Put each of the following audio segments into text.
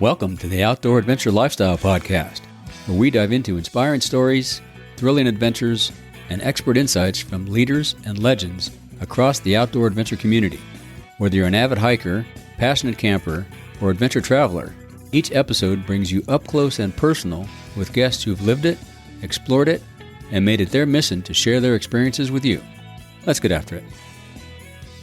Welcome to the Outdoor Adventure Lifestyle Podcast, where we dive into inspiring stories, thrilling adventures, and expert insights from leaders and legends across the outdoor adventure community. Whether you're an avid hiker, passionate camper, or adventure traveler, each episode brings you up close and personal with guests who've lived it, explored it, and made it their mission to share their experiences with you. Let's get after it.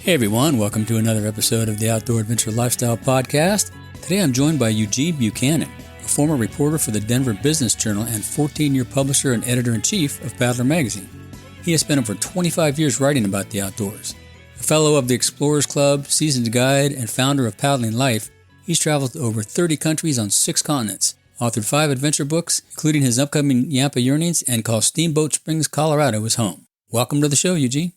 Hey everyone, welcome to another episode of the Outdoor Adventure Lifestyle Podcast. Today I'm joined by Eugene Buchanan, a former reporter for the Denver Business Journal and 14-year publisher and editor-in-chief of Paddler Magazine. He has spent over 25 years writing about the outdoors. A fellow of the Explorers Club, seasoned guide, and founder of Paddling Life, he's traveled to over 30 countries on 6 continents, authored 5 adventure books, including his upcoming Yampa Yearnings, and calls Steamboat Springs, Colorado his home. Welcome to the show, Eugene.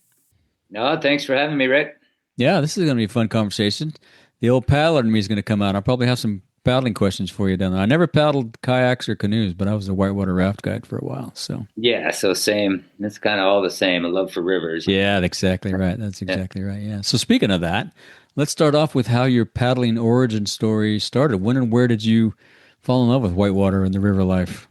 No, thanks for having me, Rick. Yeah, this is going to be a fun conversation. The old paddler in me is going to come out. I'll probably have some paddling questions for you down there. I never paddled kayaks or canoes, but I was a whitewater raft guide for a while. So yeah, so same. It's kind of all the same. A love for rivers. Yeah, that's exactly right. That's exactly right. Yeah. So speaking of that, let's start off with how your paddling origin story started. When and where did you fall in love with whitewater and the river life?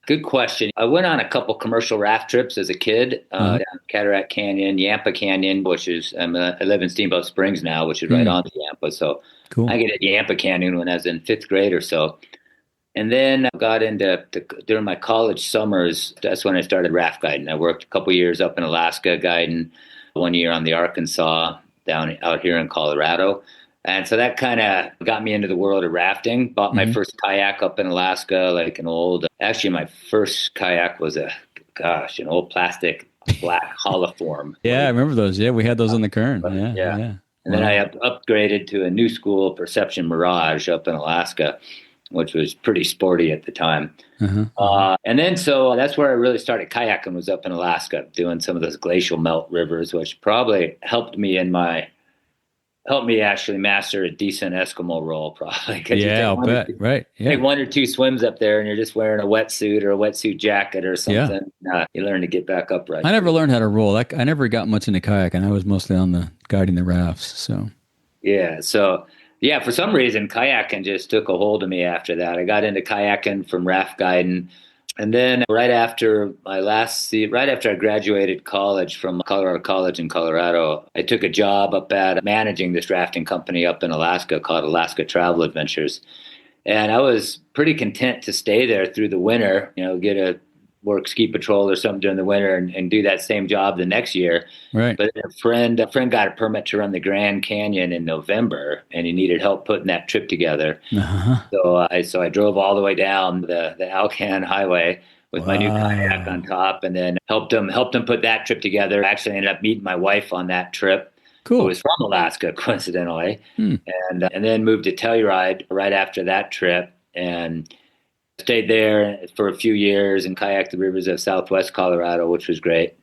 Good question. I went on a couple commercial raft trips as a kid down Cataract Canyon, Yampa Canyon, which is, I live in Steamboat Springs now, which is right on the Yampa. So cool. I get at Yampa Canyon when I was in 5th grade or so. And then I got during my college summers, that's when I started raft guiding. I worked a couple years up in Alaska guiding, 1 year on the Arkansas, down out here in Colorado. And so that kind of got me into the world of rafting. Bought my first kayak up in Alaska, actually my first kayak was an old plastic black holoform. Yeah, I remember those. Yeah, we had those on the Kern. Yeah. And then I upgraded to a new school, Perception Mirage, up in Alaska, which was pretty sporty at the time. And then so that's where I really started kayaking, was up in Alaska, doing some of those glacial melt rivers, which probably helped me actually master a decent Eskimo role, probably. Yeah, I'll bet. Right. Yeah. Take 1 or 2 swims up there and you're just wearing a wetsuit or a wetsuit jacket or something. Yeah. You learn to get back upright. I never learned how to roll. I never got much into kayaking. I was mostly on the guiding the rafts. So for some reason, kayaking just took a hold of me after that. I got into kayaking from raft guiding. And then right after I graduated college from Colorado College in Colorado, I took a job up at managing this rafting company up in Alaska called Alaska Travel Adventures. And I was pretty content to stay there through the winter, work ski patrol or something during the winter and do that same job the next year. Right. But a friend got a permit to run the Grand Canyon in November, and he needed help putting that trip together. So I drove all the way down the Alcan Highway with my new kayak on top, and then helped him put that trip together. Actually ended up meeting my wife on that trip. Cool. Who was from Alaska, coincidentally, and then moved to Telluride right after that trip, and stayed there for a few years and kayaked the rivers of Southwest Colorado, which was great.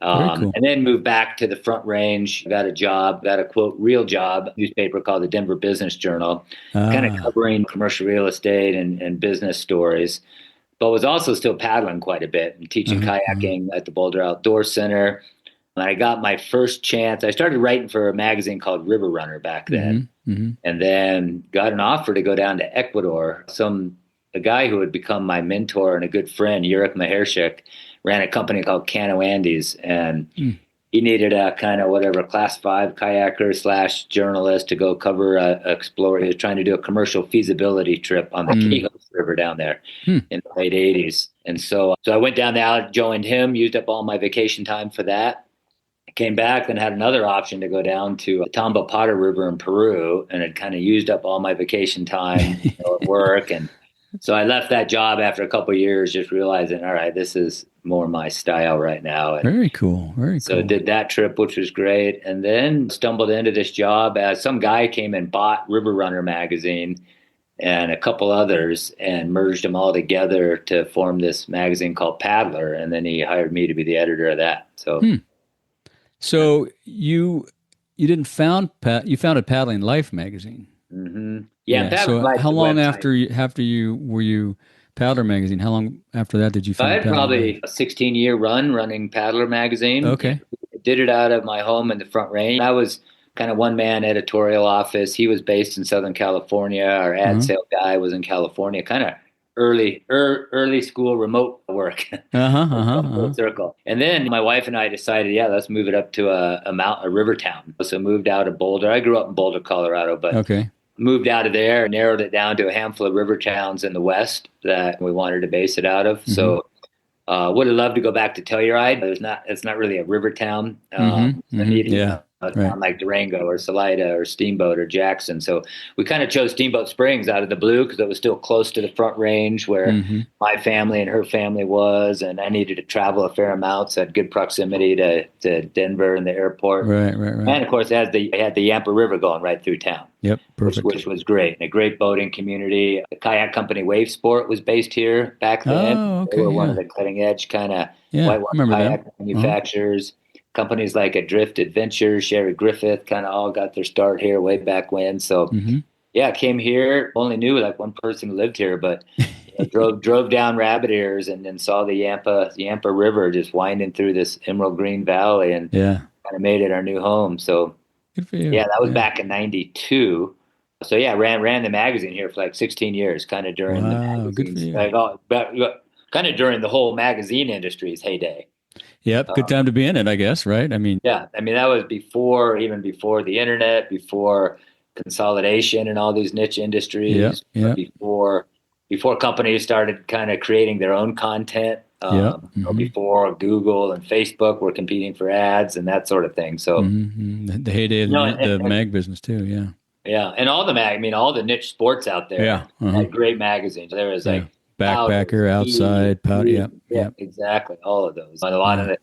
Cool. And then moved back to the Front Range, got a quote, real job, newspaper called the Denver Business Journal, kind of covering commercial real estate and business stories, but was also still paddling quite a bit and teaching kayaking at the Boulder Outdoor Center. And I got my first chance. I started writing for a magazine called River Runner back then, and then got an offer to go down to Ecuador. A guy who had become my mentor and a good friend, Yurik Mahershik, ran a company called Cano Andes, and he needed a kind of class 5 kayaker / journalist to go cover explore. He was trying to do a commercial feasibility trip on the Quijos River down there in the late 80s. And so I went down there, joined him, used up all my vacation time for that. I came back and had another option to go down to the Tambopata River in Peru, and had kind of used up all my vacation time at work. And so I left that job after a couple of years, just realizing, all right, this is more my style right now. And very cool. So did that trip, which was great. And then stumbled into this job as some guy came and bought River Runner magazine and a couple others and merged them all together to form this magazine called Paddler. And then he hired me to be the editor of that. So you founded Paddling Life magazine. Yeah. So how long after you were you Paddler magazine? How long after that did you found I had probably a 16-year run running Paddler magazine. Okay. I did it out of my home in the Front Range. kind of one-man editorial office. He was based in Southern California. Our ad sale guy was in California, kind of early school remote work. Full circle. And then my wife and I decided, let's move it up to a river town. So moved out of Boulder. I grew up in Boulder, Colorado, but moved out of there and narrowed it down to a handful of river towns in the West that we wanted to base it out of. So would have loved to go back to Telluride, but it's not really a river town. A town like Durango or Salida or Steamboat or Jackson. So we kind of chose Steamboat Springs out of the blue because it was still close to the Front Range where my family and her family was, and I needed to travel a fair amount, so I had good proximity to Denver and the airport. Right. And of course, it had the Yampa River going right through town. Yep, perfect. Which was great. And a great boating community. The kayak company Wave Sport was based here back then. Oh, okay. They were one of the cutting edge kind of whitewater kayak manufacturers. Companies like Adrift Adventures, Sherry Griffith, kind of all got their start here way back when. So, came here. Only knew like one person who lived here, but drove down Rabbit Ears and then saw the Yampa River just winding through this emerald green valley, and kind of made it our new home. So, good for you. Yeah, that was back in '92. So ran the magazine here for like 16 years, kind of during the magazine, kind of during the whole magazine industry's heyday. Yep, good time to be in it, I guess, right? I mean, that was before the internet, before consolidation and all these niche industries, before companies started kind of creating their own content, before Google and Facebook were competing for ads and that sort of thing. So the heyday of the mag business too, and all the niche sports out there had great magazines. There was like Backpacker, Outside, Powder, exactly, all of those. And a lot of it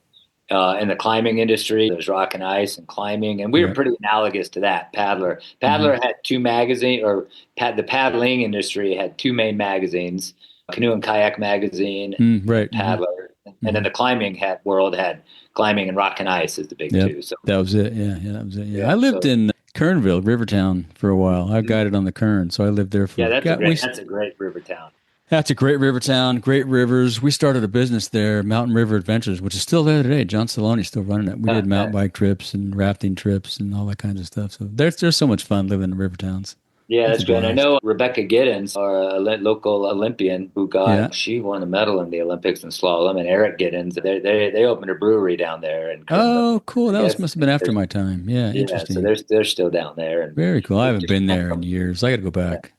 in the climbing industry, there's Rock and Ice and climbing, and we were pretty analogous to that. Paddler had two magazines, or the paddling industry had two main magazines: Canoe and Kayak magazine, Paddler, and then the climbing world had Climbing and Rock and Ice as the big two. So that was it. That was it. Yeah, I lived in Kernville, Rivertown, for a while. I guided on the Kern, so I lived there for. That's a great river town. That's a great river town, great rivers. We started a business there, Mountain River Adventures, which is still there today. John Saloni's still running it. We did mountain bike trips and rafting trips and all that kinds of stuff. So there's so much fun living in river towns. Yeah, that's great. I know Rebecca Giddens, a local Olympian who she won a medal in the Olympics in slalom, and Eric Giddens, they opened a brewery down there. Oh, cool. That must have been after my time. Yeah, interesting. So they're still down there. And very cool. I haven't been there in years. I got to go back.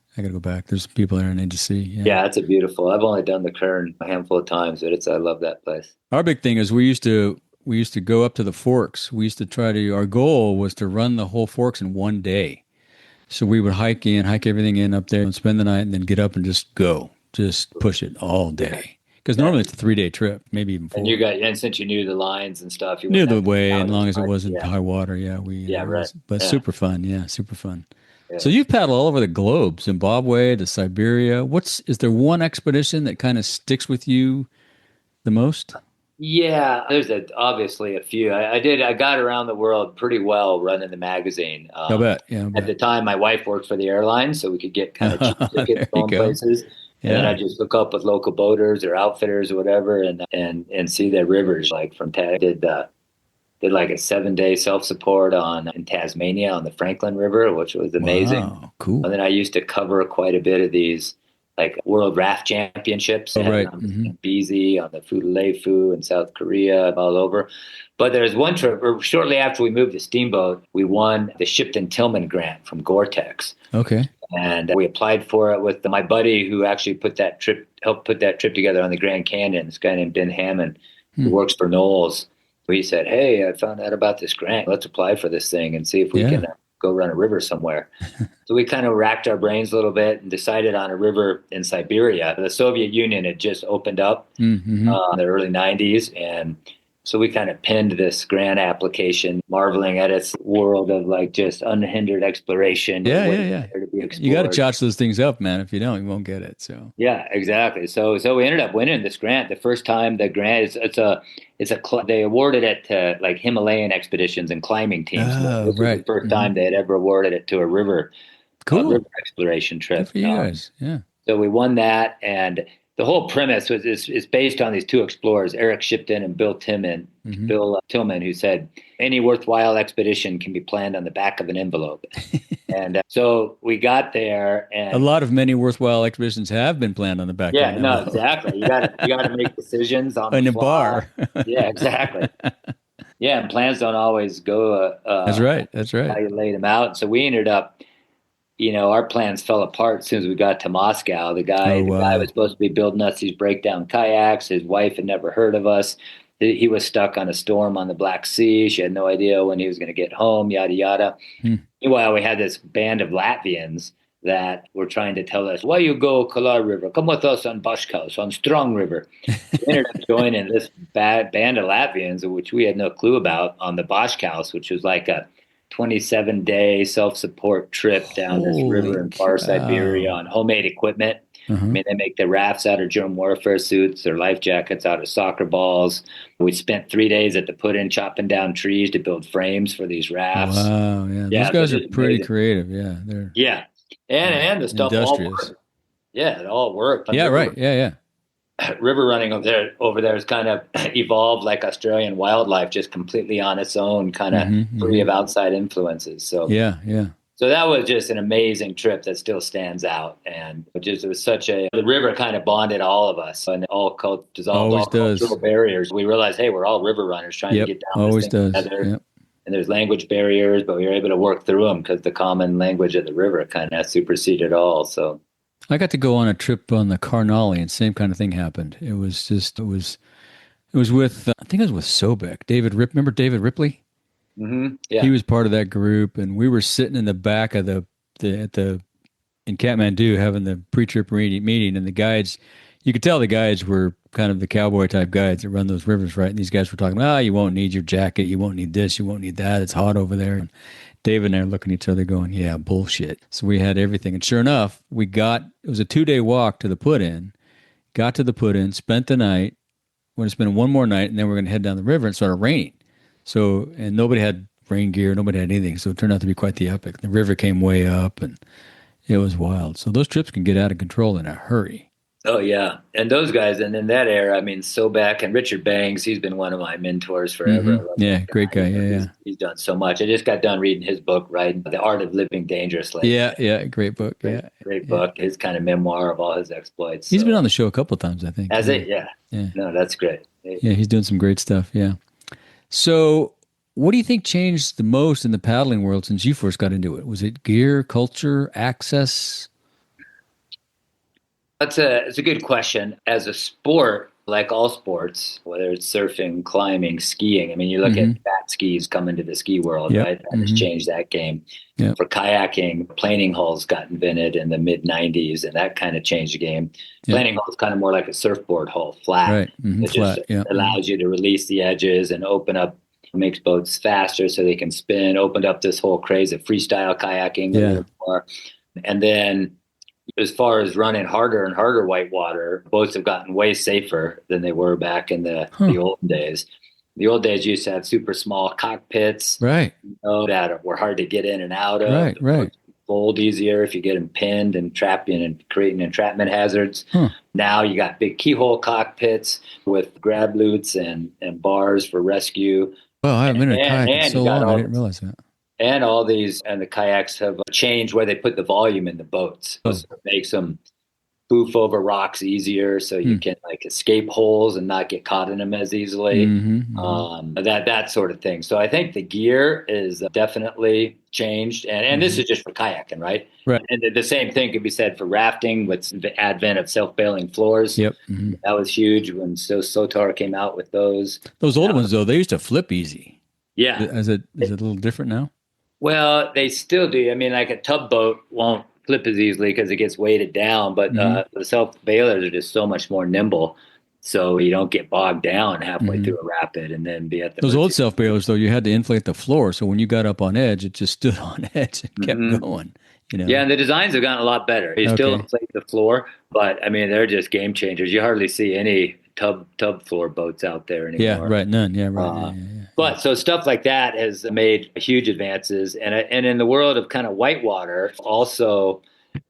There's people there I need to see. Yeah, it's beautiful. I've only done the Kern a handful of times, but I love that place. Our big thing is we used to go up to the Forks. We used to our goal was to run the whole Forks in one day. So we would hike everything in up there and spend the night and then get up and just push it all day. Because normally it's a 3-day trip, maybe even 4. And since you knew the lines and stuff, you knew the way, as long as it wasn't high water. Super fun. Yeah, super fun. Yeah. So you've paddled all over the globe, Zimbabwe to Siberia. Is there one expedition that kind of sticks with you the most? Yeah, there's obviously a few. I got around the world pretty well running the magazine. I bet. At the time, my wife worked for the airline, so we could get kind of cheap tickets going places. And then I just hook up with local boaters or outfitters or whatever, and see their rivers. Like did like a 7-day self-support in Tasmania on the Franklin River, which was amazing. Wow, cool. And then I used to cover quite a bit of these like World Raft Championships in BZ, on the Futulefu in South Korea, all over. But there was one trip, or shortly after we moved to Steamboat, we won the Shipton Tillman grant from Gore-Tex. Okay. And we applied for it with my buddy who actually helped put that trip together on the Grand Canyon, this guy named Ben Hammond, who works for Knowles. We said, hey, I found out about this grant. Let's apply for this thing and see if we can go run a river somewhere. So we kind of racked our brains a little bit and decided on a river in Siberia. The Soviet Union had just opened up in the early 90s. And so we kind of pinned this grant application, marveling at its world of like just unhindered exploration. Yeah. You got to charge those things up, man. If you don't, you won't get it. So yeah, exactly. So we ended up winning this grant. The first time the grant they awarded it to like Himalayan expeditions and climbing teams. This was the first time they had ever awarded it to a river, river exploration trip. Good for you guys. Yeah. So we won that, and the whole premise is based on these two explorers, Eric Shipton and Bill Tillman, who said any worthwhile expedition can be planned on the back of an envelope. And so we got there, and a lot of many worthwhile expeditions have been planned on the back of an envelope. Exactly. You got to make decisions on in the a bar. Yeah, exactly. Yeah, and plans don't always go. That's right. How you lay them out. So we ended up, our plans fell apart as soon as we got to Moscow. The guy was supposed to be building us these breakdown kayaks. His wife had never heard of us. He was stuck on a storm on the Black Sea. She had no idea when he was going to get home, yada, yada. Meanwhile, we had this band of Latvians that were trying to tell us, why you go Kalar River? Come with us on Bashkaus, on Strong River. We ended up joining this band of Latvians, which we had no clue about, on the Bashkaus, which was like a 27-day self-support trip down this river in far Siberia on homemade equipment. I mean, they make their rafts out of germ warfare suits, their life jackets out of soccer balls. We spent 3 days at the put-in chopping down trees to build frames for these rafts. Wow, yeah. Those guys are pretty creative, yeah. And the stuff all worked. Yeah, it all worked. Yeah, right. Yeah. River running over there has kind of evolved like Australian wildlife, just completely on its own, kind of free of outside influences. So yeah. So that was just an amazing trip that still stands out, and it was the river kind of bonded all of us, and dissolved all cultural barriers. We realized, hey, we're all river runners trying to get down this thing together. Yep. And there's language barriers, but we were able to work through them because the common language of the river kind of superseded all. So I got to go on a trip on the Carnally, and same kind of thing happened. It was with, I think it was with Sobek. Remember David Ripley? Mm-hmm. Yeah. He was part of that group, and we were sitting in the back of in Kathmandu having the pre-trip meeting, and the guides, you could tell the guides were kind of the cowboy type guides that run those rivers, right? And these guys were talking, you won't need your jacket, you won't need this, you won't need that, it's hot over there. And David and I are looking at each other going, yeah, bullshit. So we had everything. And sure enough, it was a 2-day walk to the put-in, got to the put-in, spent the night, we're going to spend one more night, and then we're going to head down the river, and it started raining. So, and nobody had rain gear, nobody had anything. So it turned out to be quite the epic. The river came way up, and it was wild. So those trips can get out of control in a hurry. Oh, yeah. And those guys, and in that era, I mean, Sobek and Richard Bangs, he's been one of my mentors forever. Mm-hmm. Yeah, great guy. Yeah. He's done so much. I just got done reading his book, right? The Art of Living Dangerously. Yeah, great book. Great book. His kind of memoir of all his exploits. He's been on the show a couple of times, I think. Has he? Yeah. No, that's great. Yeah, he's doing some great stuff. Yeah. So what do you think changed the most in the paddling world since you first got into it? Was it gear, culture, access? It's a good question. As a sport, like all sports, whether it's surfing, climbing, skiing, I mean, you look at fat skis coming to the ski world, right? That has changed that game. Yep. For kayaking, planing hulls got invented in the mid-90s, and that kind of changed the game. Yep. Planing hull is kind of more like a surfboard hull, flat. Right. Mm-hmm. It just allows you to release the edges and open up, makes boats faster so they can spin, opened up this whole craze of freestyle kayaking. Yeah. And then as far as running harder and harder whitewater, boats have gotten way safer than they were back in the olden days. The old days used to have super small cockpits, right? That were hard to get in and out of. Right. Fold easier if you get them pinned and trapped in and creating entrapment hazards. Now you got big keyhole cockpits with grab loots and bars for rescue. Well, I haven't been in a kayak in so long, I didn't realize that. And the kayaks have changed where they put the volume in the boats. So it makes them boof over rocks easier, so you can like escape holes and not get caught in them as easily. That sort of thing. So I think the gear is definitely changed, and this is just for kayaking, right? Right. And the same thing could be said for rafting with the advent of self-bailing floors. Yep. That was huge when Sotar came out with those. Those old ones though, they used to flip easy. Yeah. Is it a little different now? Well, they still do. I mean, like a tub boat won't flip as easily because it gets weighted down, but the self-bailers are just so much more nimble, so you don't get bogged down halfway through a rapid and then be at the... Those old self-bailers, though, you had to inflate the floor, so when you got up on edge, it just stood on edge and kept going. Yeah, and the designs have gotten a lot better. You still inflate the floor, but, I mean, they're just game changers. You hardly see any tub floor boats out there anymore. Yeah, right. None. Yeah, right. But so stuff like that has made huge advances. And in the world of kind of whitewater, also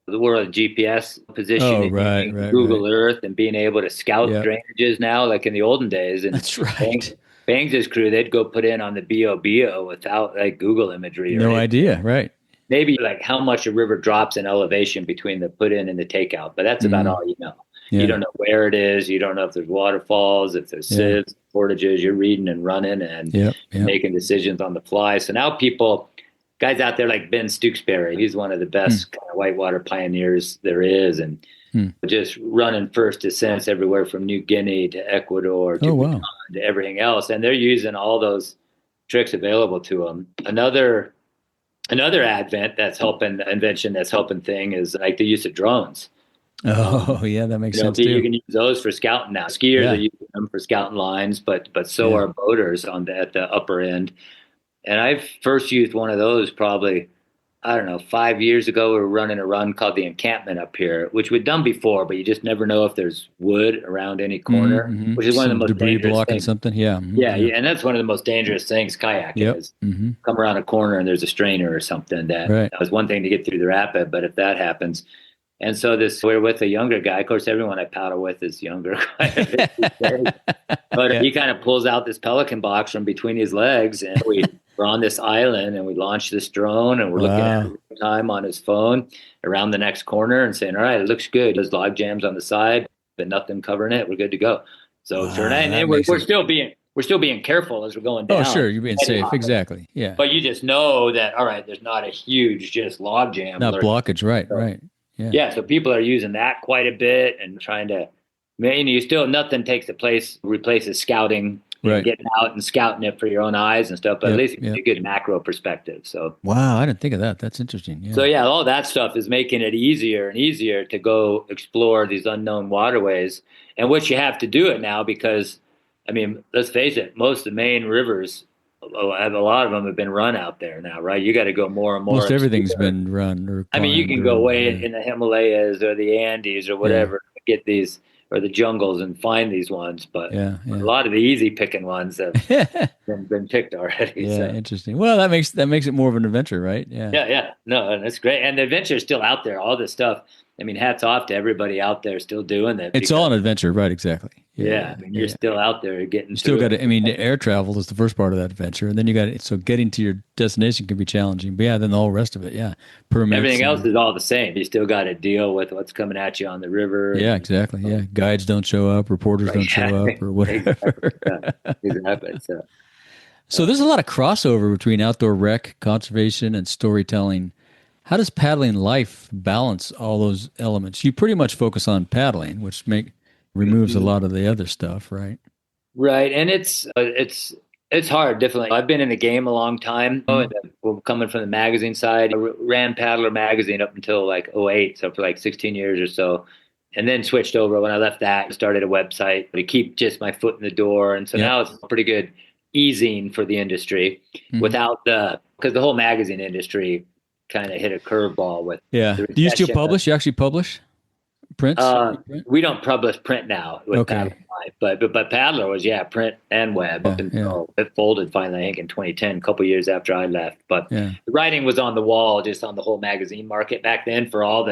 the world of GPS Oh, positioning, right, right, Google right. Earth, and being able to scout Yep. drainages now, like in the olden days. And That's right. Bangs' crew, they'd go put in on the BOBO without like Google imagery or No anything. idea. Right. Maybe like how much a river drops in elevation between the put in and the takeout, but that's about all you know. You Yeah. don't know where it is. You don't know if there's waterfalls, if there's Yeah. sieves, portages. You're reading and running and Yep. Yep. making decisions on the fly. So now guys out there like Ben Stooksbury, he's one of the best kind of whitewater pioneers there is, and just running first descents everywhere from New Guinea to Ecuador to Bhutan to everything else. And they're using all those tricks available to them. Another invention that's helping thing is like the use of drones. Oh, yeah, that makes sense too. You can use those for scouting now. Skiers are using them for scouting lines, but so are boaters at the upper end. And I first used one of those probably, I don't know, 5 years ago. We were running a run called the Encampment up here, which we'd done before, but you just never know if there's wood around any corner, which is one of the most debris dangerous blocking things. something. Yeah. Yeah, and that's one of the most dangerous things kayaking is come around a corner and there's a strainer or something. That was one thing to get through the rapid, but if that happens. And so we're with a younger guy. Of course, everyone I paddle with is younger. But he kind of pulls out this Pelican box from between his legs, and we're on this island, and we launch this drone, and we're looking at it time on his phone around the next corner and saying, all right, it looks good. There's log jams on the side, but nothing covering it. We're good to go. So we're still being careful as we're going down. Oh, sure. You're being safe. Exactly. Yeah. But you just know that, all right, there's not a huge just log jam. Not blockage. Right. So, right. Yeah. So people are using that quite a bit and trying to, nothing replaces scouting, getting out and scouting it for your own eyes and stuff, but at least it's a good macro perspective. So, wow, I didn't think of that. That's interesting. Yeah. So all that stuff is making it easier and easier to go explore these unknown waterways, and which you have to do it now because, let's face it, most of the main rivers, a lot of them have been run out there now, right? You got to go more and more. Most everything's been run. Or you can go way in the Himalayas or the Andes or whatever, get these, or the jungles and find these ones. But a lot of the easy picking ones have been picked already. Yeah, so. Interesting. Well, that makes it more of an adventure, right? Yeah. Yeah. No, that's great. And the adventure is still out there. All this stuff. Hats off to everybody out there still doing that. It's all an adventure, right? Exactly. You're still out there getting. You still got to. Air travel is the first part of that adventure, and then you got it. So getting to your destination can be challenging, but then the whole rest of it, permits. Everything else is all the same. You still got to deal with what's coming at you on the river. Yeah, exactly. Yeah, guides don't show up, reporters don't show up, or whatever. Exactly. So there's a lot of crossover between outdoor rec, conservation, and storytelling. How does paddling life balance all those elements? You pretty much focus on paddling, which removes a lot of the other stuff, right? Right, and it's hard. Definitely, I've been in the game a long time. Coming from the magazine side, I ran Paddler magazine up until like 2008, so for like 16 years or so, and then switched over. When I left that, started a website to keep just my foot in the door, and so now it's pretty good easing for the industry without because the whole magazine industry kind of hit a curveball with. Yeah. Do you still publish? You actually publish prints? We don't publish print now with Paddler Life, but Paddler was print and web up until it folded finally, I think in 2010, a couple years after I left. But the writing was on the wall, just on the whole magazine market back then for all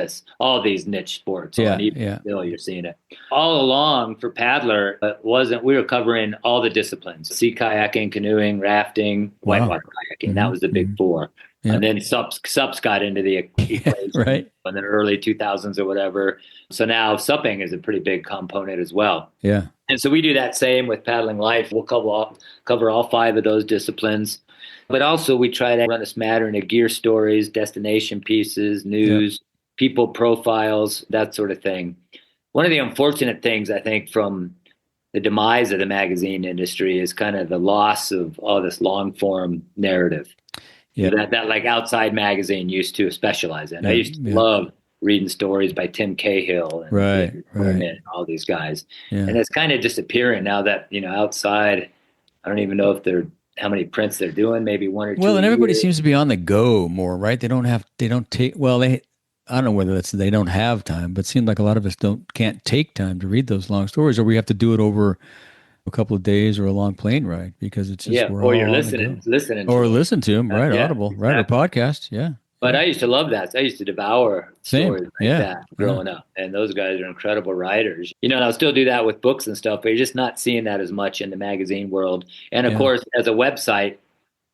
these niche sports. Still you're seeing it all along for Paddler. We were covering all the disciplines: sea kayaking, canoeing, rafting, whitewater kayaking. That was the big four. Yeah. And then SUPs got into the equation right in the early 2000s or whatever. So now supping is a pretty big component as well. Yeah. And so we do that same with Paddling Life. We'll cover all five of those disciplines. But also we try to run a smattering of gear stories, destination pieces, news, people profiles, that sort of thing. One of the unfortunate things, I think, from the demise of the magazine industry is kind of the loss of all this long form narrative. Yeah. That like Outside Magazine used to specialize in. I used to love reading stories by Tim Cahill and and all these guys. Yeah. And it's kind of disappearing now that, Outside, I don't even know if how many prints they're doing, maybe one or two. Well, and everybody seems to be on the go more, right? I don't know whether that's they don't have time, but it seems like a lot of us can't take time to read those long stories, or we have to do it over a couple of days or a long plane ride because it's just or you're listening or listen to them, right? Yeah, Audible, exactly. right? Or podcast, But I used to love that. I used to devour stories like that growing up. And those guys are incredible writers. And I'll still do that with books and stuff, but you're just not seeing that as much in the magazine world. And of course, as a website,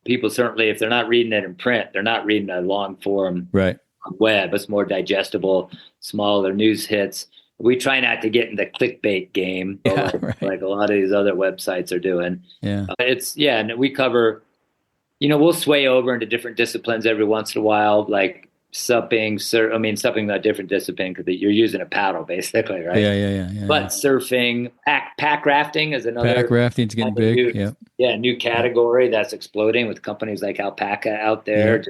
people certainly, if they're not reading it in print, they're not reading a long form web. It's more digestible, smaller news hits. We try not to get in the clickbait game like a lot of these other websites are doing. Yeah. And we cover, we'll sway over into different disciplines every once in a while, like supping, supping a different discipline because you're using a paddle basically, right? Yeah. But surfing, pack rafting is another. Pack rafting's getting big. New category that's exploding with companies like Alpaca out there.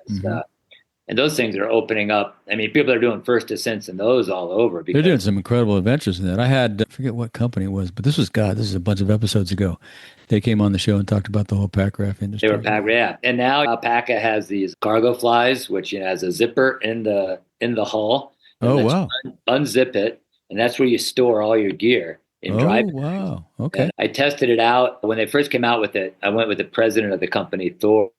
And those things are opening up. I mean, people are doing first ascents and those all over. They're doing some incredible adventures in that. I had, I forget what company it was, but this is a bunch of episodes ago. They came on the show and talked about the whole pack raft industry. They were And now Alpaca has these cargo flies, which has a zipper in the hull. Oh, wow. Unzip it, and that's where you store all your gear. Oh, wow. Okay. And I tested it out. When they first came out with it, I went with the president of the company, Thor.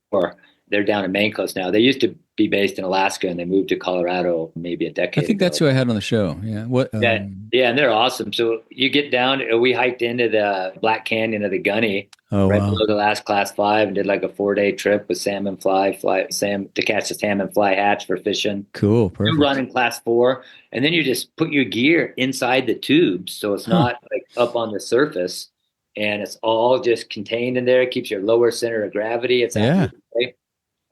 They're down in Maine Coast now. They used to be based in Alaska, and they moved to Colorado maybe a decade ago. I think that's who I had on the show. Yeah. And they're awesome. So you get down. We hiked into the Black Canyon of the Gunny below the last Class 5 and did like a 4-day trip with salmon to catch the salmon fly hatch for fishing. Cool. Perfect. You run in Class 4, and then you just put your gear inside the tubes, so it's not like up on the surface, and it's all just contained in there. It keeps your lower center of gravity. It's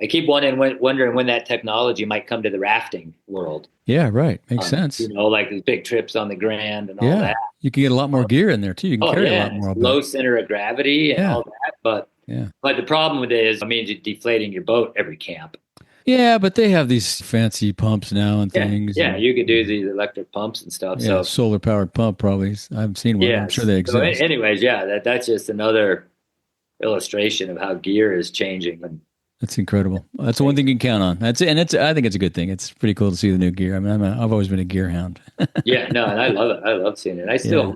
I keep wondering when that technology might come to the rafting world. Yeah, right. Makes sense. Like these big trips on the Grand and all that. You can get a lot more gear in there too. You can carry a lot more. Low center of gravity and all that. But the problem with it is, you're deflating your boat every camp. Yeah, but they have these fancy pumps now and things. Yeah, you could do these electric pumps and stuff. Yeah, solar powered pump probably. I haven't seen one. I'm sure they exist. So anyways, that's just another illustration of how gear is changing. That's incredible. That's the one thing you can count on. That's it, and I think it's a good thing. It's pretty cool to see the new gear. I mean, I've always been a gear hound. And I love it. I love seeing it. I still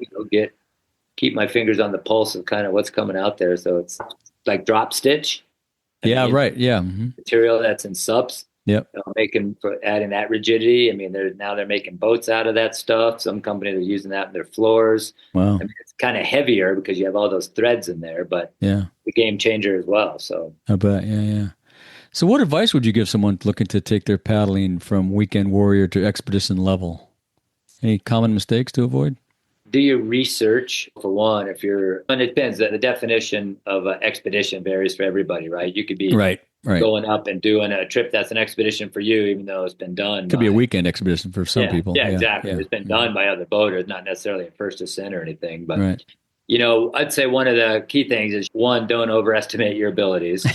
keep my fingers on the pulse of kind of what's coming out there. So it's like drop stitch. Right. Yeah. Material that's in subs. Yep. Adding that rigidity. I mean, they're making boats out of that stuff. Some companies are using that in their floors. Wow. I mean, it's kind of heavier because you have all those threads in there, but the game changer as well. So I bet. Yeah. So what advice would you give someone looking to take their paddling from weekend warrior to expedition level? Any common mistakes to avoid? Do your research, for one. And it depends. The definition of an expedition varies for everybody, right? You could be going up and doing a trip that's an expedition for you, even though it's been done. It could be a weekend expedition for some people. Yeah, exactly. It's been done by other boaters, not necessarily a first ascent or anything. But, I'd say one of the key things is, one, don't overestimate your abilities.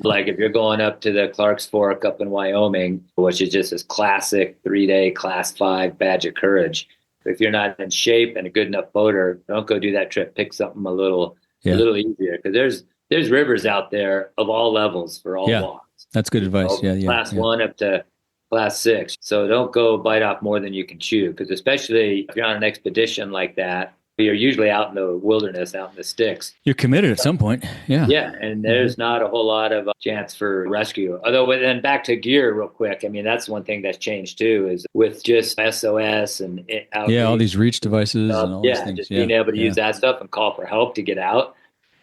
Like if you're going up to the Clark's Fork up in Wyoming, which is just this classic 3-day Class 5 badge of courage. If you're not in shape and a good enough boater, don't go do that trip. Pick something a little easier, because there's rivers out there of all levels for all walks. That's good advice. Class 1 up to Class 6. So don't go bite off more than you can chew, because especially if you're on an expedition like that, you're usually out in the wilderness, out in the sticks. You're committed at some point. Yeah. Yeah. And there's not a whole lot of chance for rescue. Although, then back to gear real quick. I mean, that's one thing that's changed too, is with just SOS and all these reach devices and all these things. Just being able to use that stuff and call for help to get out.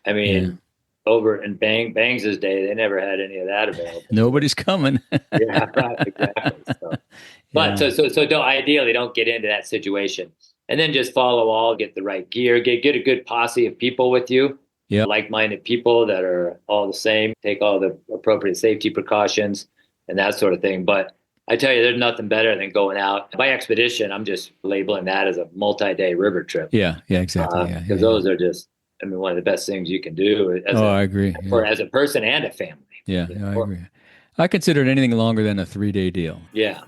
I mean, over in Bangs' day, they never had any of that available. Nobody's coming. Exactly. So ideally don't get into that situation. And then just follow all, get the right gear, get a good posse of people with you, like-minded people that are all the same, take all the appropriate safety precautions and that sort of thing. But I tell you, there's nothing better than going out. By expedition, I'm just labeling that as a multi-day river trip. Yeah, exactly. Because those are just, one of the best things you can do. I agree. As a person and a family. Yeah, I agree. I consider it anything longer than a 3-day deal. Yeah.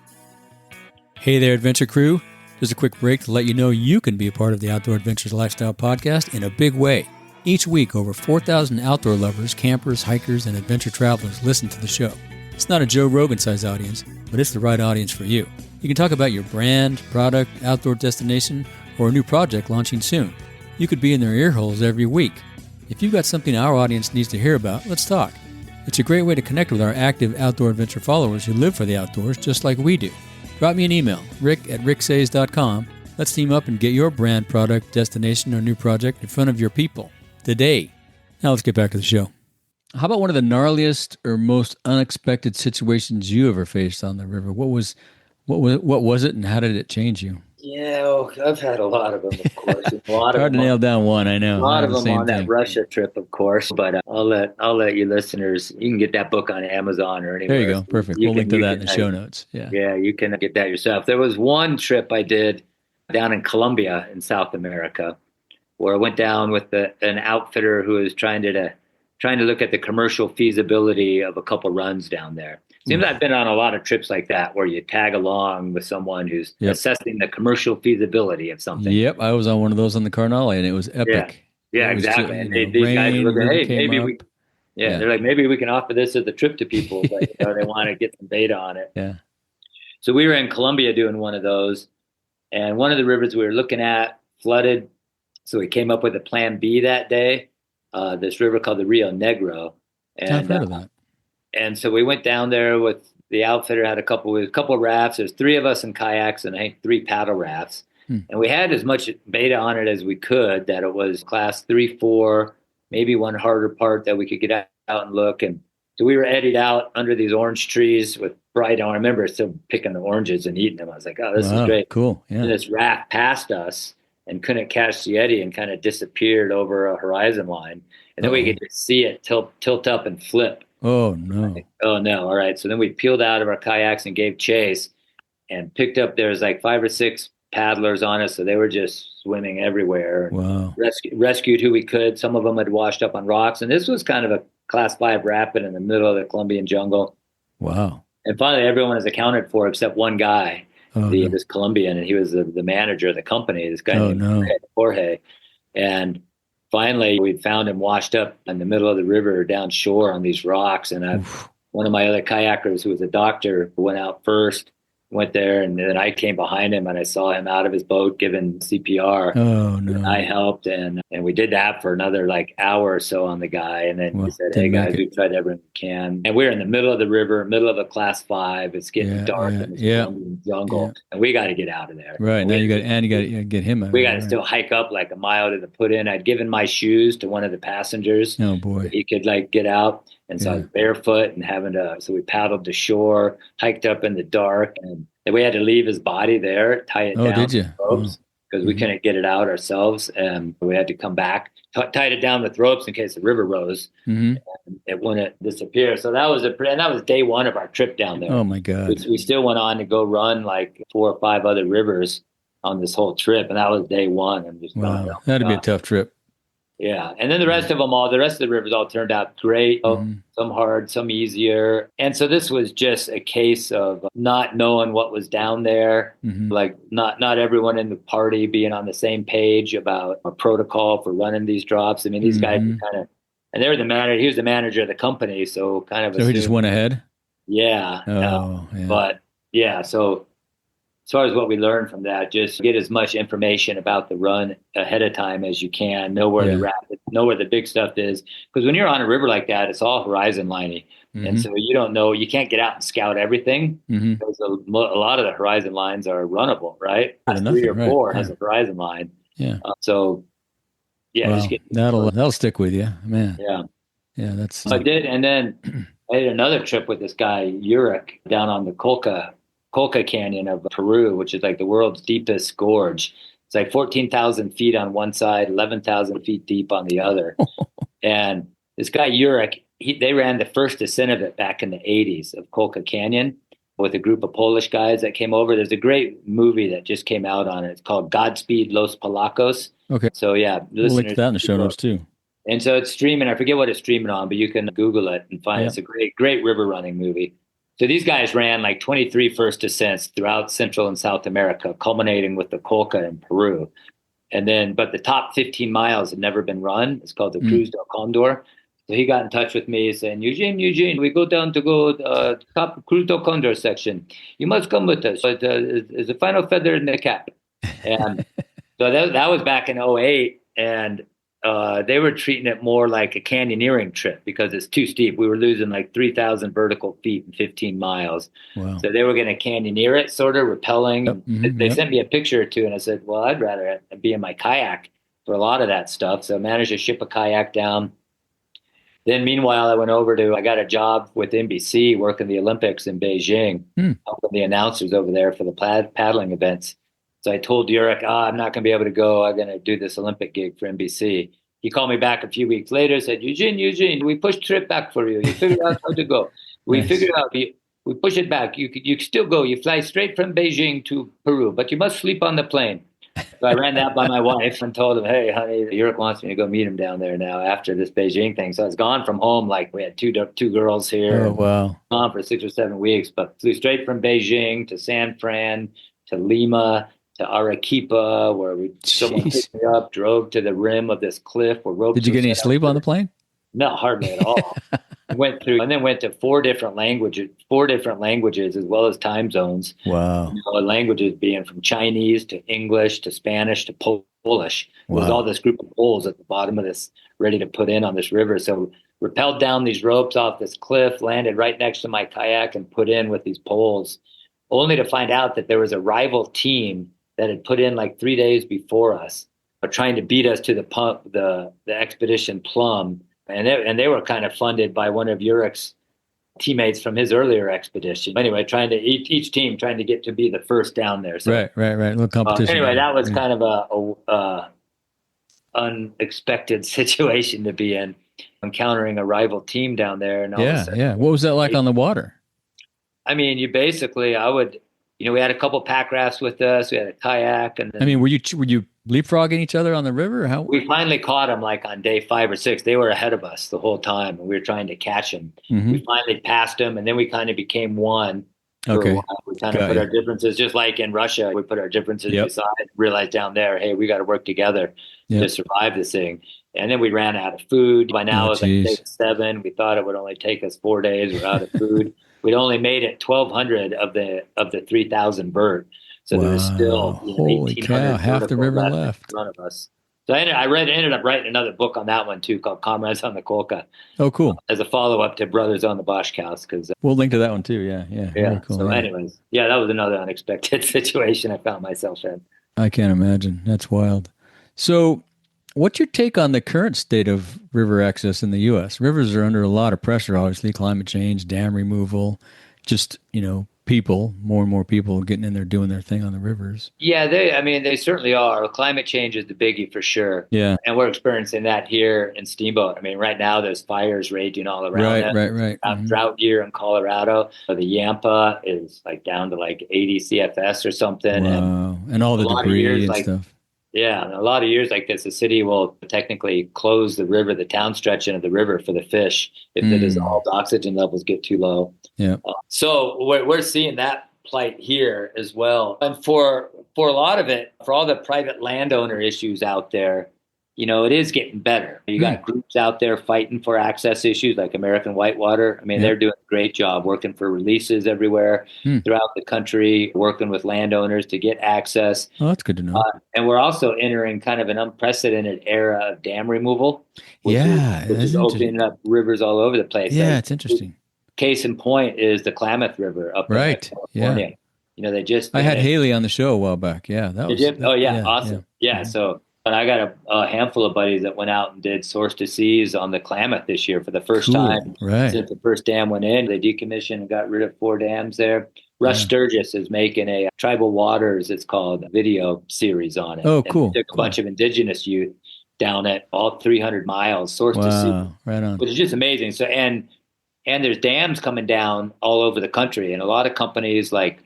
Hey there, Adventure Crew. Just a quick break to let you know you can be a part of the Outdoor Adventures Lifestyle Podcast in a big way. Each week, over 4,000 outdoor lovers, campers, hikers, and adventure travelers listen to the show. It's not a Joe Rogan-sized audience, but it's the right audience for you. You can talk about your brand, product, outdoor destination, or a new project launching soon. You could be in their ear holes every week. If you've got something our audience needs to hear about, let's talk. It's a great way to connect with our active outdoor adventure followers who live for the outdoors just like we do. Drop me an email, rick@ricksays.com. Let's team up and get your brand, product, destination, or new project in front of your people today. Now let's get back to the show. How about one of the gnarliest or most unexpected situations you ever faced on the river? What was it, and how did it change you? Yeah, I've had a lot of them, of course. Hard to nail down one, I know. A lot of them on that Russia trip, of course. But I'll let you listeners. You can get that book on Amazon or anywhere. There you go. Perfect. We'll link to that in the show notes. Yeah, you can get that yourself. There was one trip I did down in Colombia in South America, where I went down with an outfitter who was trying to look at the commercial feasibility of a couple runs down there. Seems I've been on a lot of trips like that where you tag along with someone who's assessing the commercial feasibility of something. Yep, I was on one of those on the Carnally, and it was epic. Yeah, exactly. And these guys were looking, hey, maybe they're like, maybe we can offer this as a trip to people, but they want to get some data on it. Yeah. So we were in Colombia doing one of those, and one of the rivers we were looking at flooded. So we came up with a plan B that day. This river called the Rio Negro. And I've heard of that. And so we went down there with the outfitter, had a couple of rafts. There's 3 of us in kayaks and I think 3 paddle rafts. And we had as much beta on it as we could, that it was class 3, 4, maybe one harder part that we could get out and look. And so we were eddied out under these orange trees with bright. I remember still picking the oranges and eating them. I was like, oh, this is great. Cool. Yeah. And this raft passed us and couldn't catch the eddy and kind of disappeared over a horizon line. And then we could just see it tilt up and flip. Oh, no. Oh, no. All right. So then we peeled out of our kayaks and gave chase and picked up, there was like 5 or 6 paddlers on us. So they were just swimming everywhere. Wow. Rescued who we could. Some of them had washed up on rocks. And this was kind of a class 5 rapid in the middle of the Colombian jungle. Wow. And finally, everyone is accounted for except one guy, this Colombian, and he was the manager of the company, this guy named Jorge. And finally, we found him washed up in the middle of the river down shore on these rocks. And one of my other kayakers, who was a doctor, went out first, went there, and then I came behind him and I saw him out of his boat giving CPR. Oh, no. And I helped, and we did that for another like hour or so on the guy. And then he said, hey guys, we've tried everything we can. And we're in the middle of the river, middle of a class 5. It's getting dark in the jungle, and we got to get out of there. Right. Now you got to get him out. We got to still hike up like a mile to the put in. I'd given my shoes to one of the passengers. Oh boy. He could like get out. And so I was barefoot and so we paddled to shore, hiked up in the dark, and we had to leave his body there, tie it down did you? with ropes, because we couldn't get it out ourselves. And we had to come back, tied it down with ropes in case the river rose and it wouldn't disappear. So that was day 1 of our trip down there. Oh my God. We still went on to go run like 4 or 5 other rivers on this whole trip. And that was day 1. I'm just that'd be a tough trip. Yeah. And then the rest of the rivers all turned out great. Some hard, some easier. And so this was just a case of not knowing what was down there, like not everyone in the party being on the same page about a protocol for running these drops. I mean, these guys kind of, and they were he was the manager of the company. So kind of, so he just went ahead. Yeah. But yeah, so as far as what we learned from that, just get as much information about the run ahead of time as you can. Know where know where the big stuff is. Because when you're on a river like that, it's all horizon liney. And so you don't know, you can't get out and scout everything. Because a lot of the horizon lines are runnable, right? 3 or 4 has a horizon line. Yeah. That'll stick with you, man. Yeah. Yeah, that's. I did, and then I did another trip with this guy Uric down on the Colca Canyon of Peru, which is like the world's deepest gorge. It's like 14,000 feet on one side, 11,000 feet deep on the other. And this guy Uric, they ran the first descent of it back in the 80s of Colca Canyon with a group of Polish guys that came over. There's a great movie that just came out on it. It's called Godspeed Los Polacos. Okay. So yeah, we'll link to that in the show notes too. And so it's streaming. I forget what it's streaming on, but you can Google it and find It's a great river running movie. So these guys ran like 23 first descents throughout Central and South America, culminating with the Colca in Peru. And then, but the top 15 miles had never been run. It's called the Cruz del Condor. So he got in touch with me saying, Eugene, we go down to go top Cruz del Condor section. You must come with us. But it's the final feather in the cap. And so that was back in 2008. And they were treating it more like a canyoneering trip because it's too steep. We were losing like 3,000 vertical feet in 15 miles. Wow. So they were going to canyoneer it, sort of rappelling. Yep. Mm-hmm. They sent me a picture or two, and I said, well, I'd rather be in my kayak for a lot of that stuff. So I managed to ship a kayak down. Then meanwhile, I got a job with NBC working the Olympics in Beijing, helping the announcers over there for the paddling events. So I told Yurik, I'm not going to be able to go. I'm going to do this Olympic gig for NBC. He called me back a few weeks later, said, Eugene, we pushed trip back for you. You figured out how to go. We figured out, we push it back. You still go. You fly straight from Beijing to Peru, but you must sleep on the plane. So I ran that by my wife and told him, hey, honey, Yurik wants me to go meet him down there now after this Beijing thing. So I was gone from home. Like we had two girls here. Oh, wow. Gone for 6 or 7 weeks, but flew straight from Beijing to San Fran to Lima to Arequipa, where someone picked me up, drove to the rim of this cliff where ropes. Did you get any sleep on the plane? No, hardly at all. I went to four different languages as well as time zones. Wow. Languages being from Chinese to English to Spanish to Polish. Wow. It was all this group of Poles at the bottom of this, ready to put in on this river. So rappelled down these ropes off this cliff, landed right next to my kayak and put in with these Poles, only to find out that there was a rival team that had put in like 3 days before us, trying to beat us to the expedition Plum. And they were kind of funded by one of Yurik's teammates from his earlier expedition. Anyway, each team trying to get to be the first down there. So, right. A little competition. Anyway, that was kind of a unexpected situation to be in, encountering a rival team down there. And yeah. What was that like on the water? I mean, we had a couple pack rafts with us. We had a kayak, and then, I mean, were you leapfrogging each other on the river? How? We finally caught them like on day 5 or 6. They were ahead of us the whole time, and we were trying to catch them. Mm-hmm. We finally passed them, and then we kind of became one. Okay. We kind of put our differences, just like in Russia, we put our differences aside and realized down there, hey, we got to work together to survive this thing. And then we ran out of food. By now, it was like day 7. We thought it would only take us 4 days. We're out of food. We'd only made it 1,200 of the 3,000 vert. So there was still holy cow, half the river left in front of us. So I ended up writing another book on that one too, called Comrades on the Kolka. Oh, cool! As a follow-up to Brothers on the Boschkaus, because we'll link to that one too. Yeah. Cool, so, anyways, that was another unexpected situation I found myself in. I can't imagine. That's wild. So, what's your take on the current state of river access in the U.S.? Rivers are under a lot of pressure, obviously, climate change, dam removal, just, people, more and more people getting in there doing their thing on the rivers. Yeah, they certainly are. Climate change is the biggie for sure. Yeah. And we're experiencing that here in Steamboat. I mean, right now there's fires raging all around. Right. Drought year in Colorado. So the Yampa is like down to like 80 CFS or something. Wow. And all the debris and stuff. Yeah, in a lot of years like this, the city will technically close the river, the town stretching of the river for the fish if the dissolved oxygen levels get too low. Yeah. So we're seeing that plight here as well. And for a lot of it, for all the private landowner issues out there, it is getting better. You got groups out there fighting for access issues like American Whitewater. I mean, they're doing a great job working for releases everywhere throughout the country, working with landowners to get access. Oh, that's good to know. And we're also entering kind of an unprecedented era of dam removel, which is opening up rivers all over the place. Yeah, it's interesting. Case in point is the Klamath River up in California. Yeah. I had Haley on the show a while back. Yeah, awesome. Yeah, so. And I got a handful of buddies that went out and did source to seas on the Klamath this year for the first time since the first dam went in. They decommissioned and got rid of 4 dams there. Russ Sturgis is making a Tribal Waters, it's called, video series on it. Oh, cool. And took a bunch of indigenous youth down it, all 300 miles, source to sea. Right on. Which is just amazing. So, and there's dams coming down all over the country. And a lot of companies like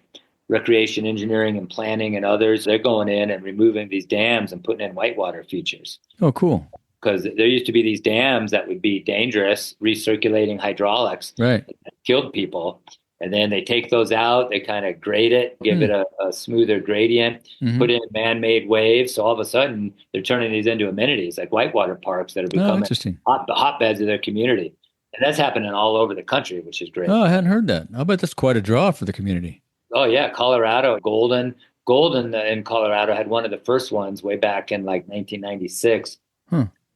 Recreation Engineering and Planning and others, they're going in and removing these dams and putting in whitewater features. Oh, cool. Because there used to be these dams that would be dangerous, recirculating hydraulics that killed people. And then they take those out, they kind of grade it, give it a smoother gradient, put in man-made waves. So all of a sudden, they're turning these into amenities like whitewater parks that are becoming hotbeds of their community. And that's happening all over the country, which is great. Oh, I hadn't heard that. I bet that's quite a draw for the community. Oh, yeah. Colorado, Golden in Colorado had one of the first ones way back in like 1996.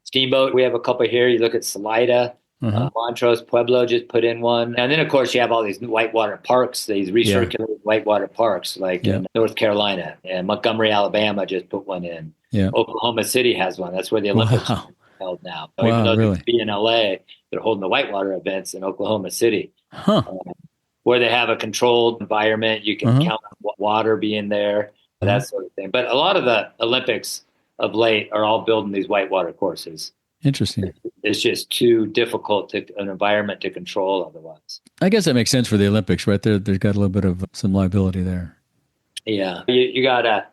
Steamboat, we have a couple here. You look at Salida, Montrose, Pueblo just put in one. And then, of course, you have all these whitewater parks, these recirculated whitewater parks, like in North Carolina, and Montgomery, Alabama just put one in. Yeah. Oklahoma City has one. That's where the Olympics are held now. So even though they be in LA, they're holding the whitewater events in Oklahoma City, where they have a controlled environment. You can count on water being there, that sort of thing. But a lot of the Olympics of late are all building these whitewater courses. Interesting. It's just too difficult an environment to control otherwise. I guess that makes sense for the Olympics, right? There's got a little bit of some liability there. Yeah, you gotta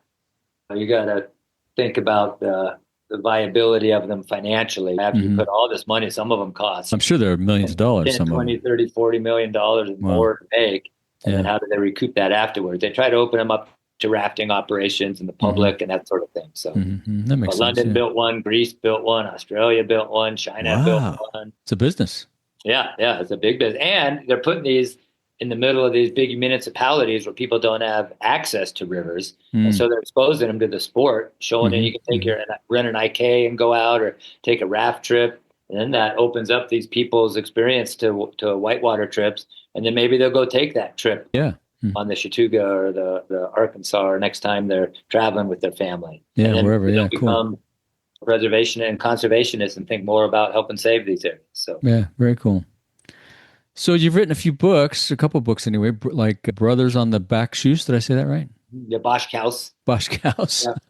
think about the viability of them financially. After you put all this money, some of them cost. I'm sure there are millions of dollars. 10, 20, 30, $40 million and more to make. And then how do they recoup that afterwards? They try to open them up to rafting operations in the public and that sort of thing. So that makes sense. London built one, Greece built one, Australia built one, China built one. It's a business. Yeah, it's a big business. And they're putting these in the middle of these big municipalities where people don't have access to rivers. And so they're exposing them to the sport, showing that you can rent an IK and go out or take a raft trip. And then that opens up these people's experience to whitewater trips. And then maybe they'll go take that trip. Yeah. On the Chattooga or the Arkansas or next time they're traveling with their family. Yeah, and then wherever. Yeah, become preservation and conservationists and think more about helping save these areas. So yeah, very cool. So you've written a few books, a couple books anyway, like Brothers on the Back Shoes. Did I say that right? Yeah, Boschkaus.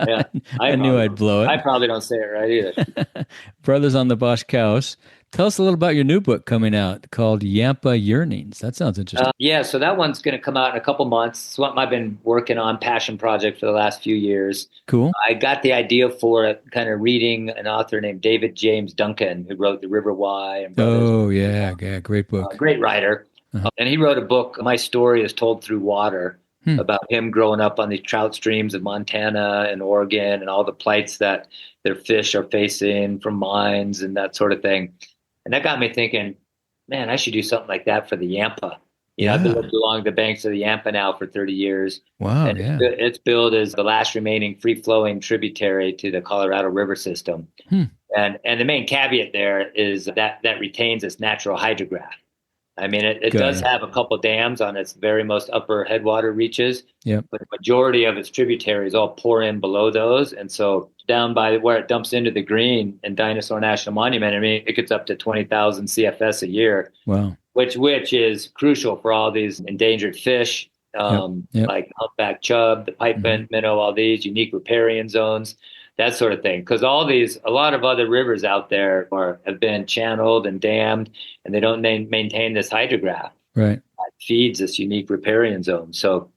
Yeah. I knew I'd blow it. I probably don't say it right either. Brothers on the Boschkaus. Tell us a little about your new book coming out called Yampa Yearnings. That sounds interesting. So that one's going to come out in a couple months. It's what I've been working on, passion project for the last few years. Cool. I got the idea for it kind of reading an author named David James Duncan, who wrote The River Why. And Brothers. Great book. Great writer. And he wrote a book, My Story is Told Through Water, about him growing up on these trout streams of Montana and Oregon and all the plights that their fish are facing from mines and that sort of thing. And that got me thinking, man, I should do something like that for the Yampa. I've been living along the banks of the Yampa now for 30 years. Wow, and it's billed as the last remaining free-flowing tributary to the Colorado River system. And the main caveat there is that retains its natural hydrograph. I mean, it does have a couple dams on its very most upper headwater reaches, but the majority of its tributaries all pour in below those. And so down by where it dumps into the green in Dinosaur National Monument, I mean, it gets up to 20,000 CFS a year. Wow. Which is crucial for all these endangered fish, like humpback chub, the pipe-bent minnow, all these unique riparian zones, that sort of thing. Because a lot of other rivers out there have been channeled and dammed, and they don't maintain this hydrograph. Right. That feeds this unique riparian zone. So,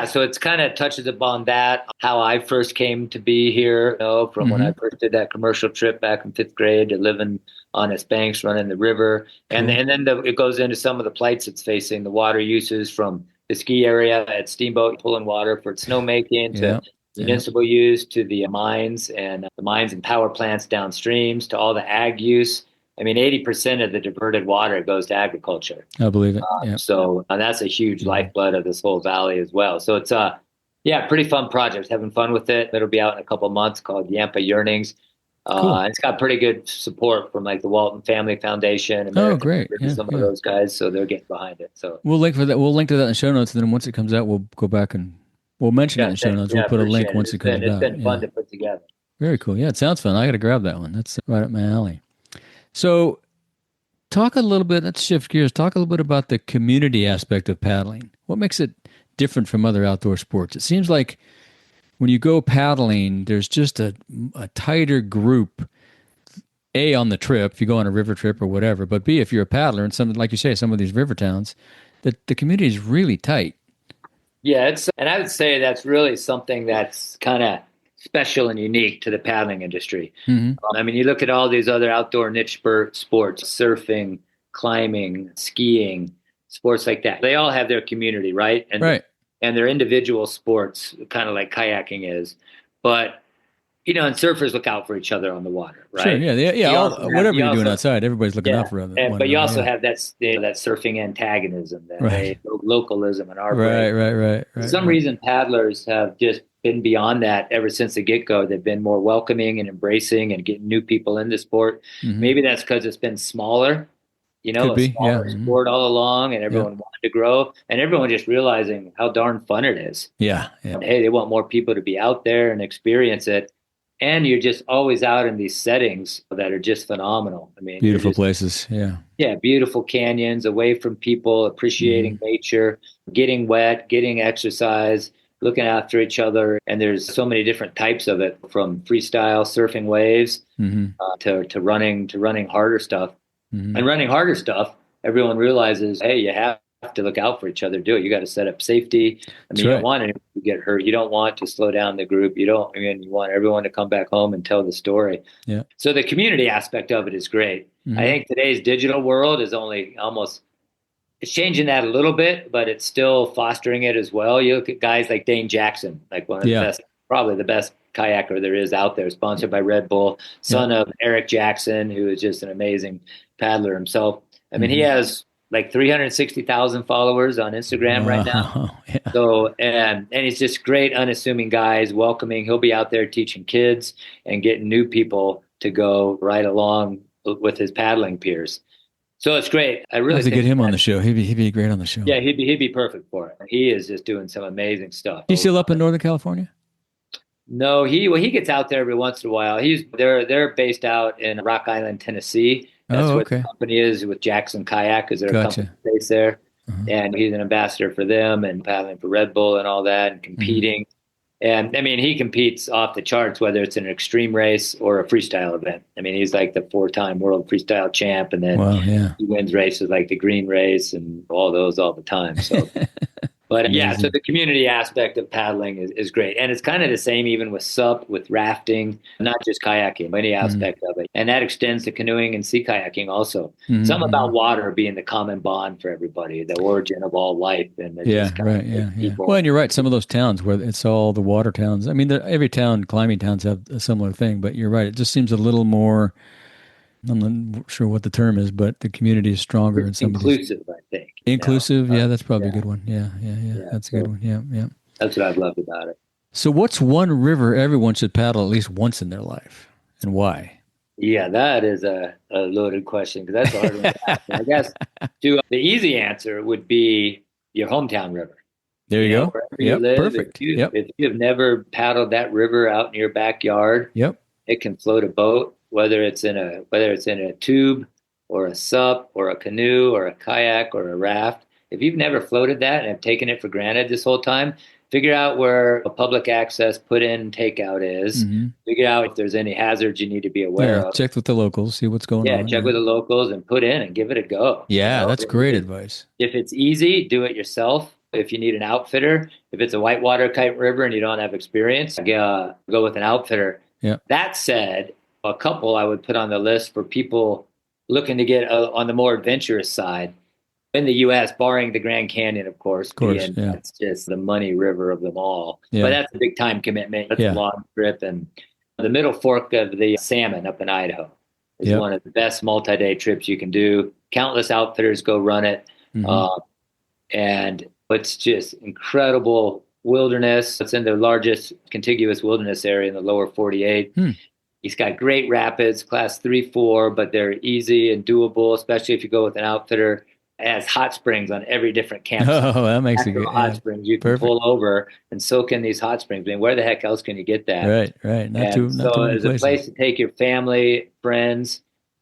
so it's kind of touches upon that, how I first came to be here, from when I first did that commercial trip back in 5th grade to living on its banks, running the river. And then it goes into some of the plights it's facing, the water uses from the ski area at Steamboat, pulling water for snowmaking to municipal use, to the mines and power plants downstreams, to all the ag use. I mean, 80% of the diverted water goes to agriculture. I believe it. So that's a huge lifeblood of this whole valley as well. So it's pretty fun project. Having fun with it. It'll be out in a couple of months, called Yampa Yearnings. Cool. It's got pretty good support from like the Walton Family Foundation. Great. Some of those guys, so they're getting behind it. So we'll link to that in the show notes, and then once it comes out, we'll go back and we'll mention it in the show notes. We'll put a link once it comes out. It's been fun to put together. Very cool. Yeah, it sounds fun. I got to grab that one. That's right up my alley. So talk a little bit, let's shift gears, talk a little bit about the community aspect of paddling. What makes it different from other outdoor sports? It seems like when you go paddling, there's just a tighter group, A, on the trip, if you go on a river trip or whatever, but B, if you're a paddler in some, like you say, some of these river towns, the community is really tight. Yeah, and I would say that's really something that's kind of special and unique to the paddling industry. I mean, you look at all these other outdoor niche sports, surfing, climbing, skiing, sports like that. They all have their community, right? And their individual sports, kind of like kayaking is. But, and surfers look out for each other on the water, right? Sure, whatever you're doing outside, everybody's looking out for other. But you also have that surfing antagonism, that localism and our right. For some reason, paddlers have just been beyond that ever since the get-go. They've been more welcoming and embracing and getting new people into sport. Mm-hmm. Maybe that's because it's been smaller, a smaller sport all along, and everyone wanted to grow, and everyone just realizing how darn fun it is. Yeah. Hey, they want more people to be out there and experience it. And you're just always out in these settings that are just phenomenal. I mean, beautiful places. Yeah. Yeah. Beautiful canyons, away from people, appreciating nature, getting wet, getting exercise, looking after each other. And there's so many different types of it, from freestyle surfing waves to running harder stuff. Mm-hmm. And running harder stuff, everyone realizes, hey, you have to look out for each other. Do it. You got to set up safety. I mean, you don't want anyone to get hurt. You don't want to slow down the group. You want everyone to come back home and tell the story. Yeah. So the community aspect of it is great. Mm-hmm. I think today's digital world is it's changing that a little bit, but it's still fostering it as well. You look at guys like Dane Jackson, like one of the best, probably the best kayaker there is out there, sponsored by Red Bull, son of Eric Jackson, who is just an amazing paddler himself. I mean, he has like 360,000 followers on Instagram right now. Yeah. So, and he's just great, unassuming guy. He's welcoming. He'll be out there teaching kids and getting new people to go right along with his paddling peers. So it's great. I really have to get him on the show. He'd be great on the show. Yeah, he'd be perfect for it. He is just doing some amazing stuff. He's still up in Northern California? No, he gets out there every once in a while. They're based out in Rock Island, Tennessee. That's where the company is, with Jackson Kayak, is their company based there. And he's an ambassador for them and paddling for Red Bull and all that and competing. And I mean, he competes off the charts, whether it's an extreme race or a freestyle event. I mean, he's like the 4-time world freestyle champ, and then he wins races like the Green Race and all those all the time. So. But so the community aspect of paddling is great. And it's kind of the same even with SUP, with rafting, not just kayaking, any aspect of it. And that extends to canoeing and sea kayaking also. Something about water being the common bond for everybody, the origin of all life. And Well, and you're right. Some of those towns where it's all the water towns. I mean, every town, climbing towns have a similar thing, but you're right. It just seems a little more, I'm not sure what the term is, but the community is stronger in some inclusive, I think. Inclusive, that's probably a good one. Yeah, that's a good one. Yeah. That's what I've loved about it. So what's one river everyone should paddle at least once in their life, and why? Yeah, that is a loaded question, because that's a hard one to ask. I guess the easy answer would be your hometown river. There you go. You live, perfect. If you have never paddled that river out in your backyard, it can float a boat. Whether it's in a tube or a SUP or a canoe or a kayak or a raft, if you've never floated that and have taken it for granted this whole time, figure out where a public access put-in takeout is. Figure out if there's any hazards you need to be aware of. Check with the locals, see what's going on. Yeah, check with the locals and put in and give it a go. Yeah, that's great advice. If it's easy, do it yourself. If you need an outfitter, if it's a whitewater type river and you don't have experience, go with an outfitter. Yeah. That said, a couple I would put on the list for people looking to get on the more adventurous side in the U.S., barring the Grand Canyon, of course. That's just the money river of them all. Yeah. But that's a big time commitment. That's a long trip. And the Middle Fork of the Salmon up in Idaho is one of the best multi-day trips you can do. Countless outfitters go run it. And it's just incredible wilderness. It's in the largest contiguous wilderness area in the lower 48. It's got great rapids, class 3, 4, but they're easy and doable, especially if you go with an outfitter. It has hot springs on every different campsite. Oh, that makes it good. Hot springs. You can pull over and soak in these hot springs. I mean, where the heck else can you get that? Right. Not too many there's a place to take your family, friends,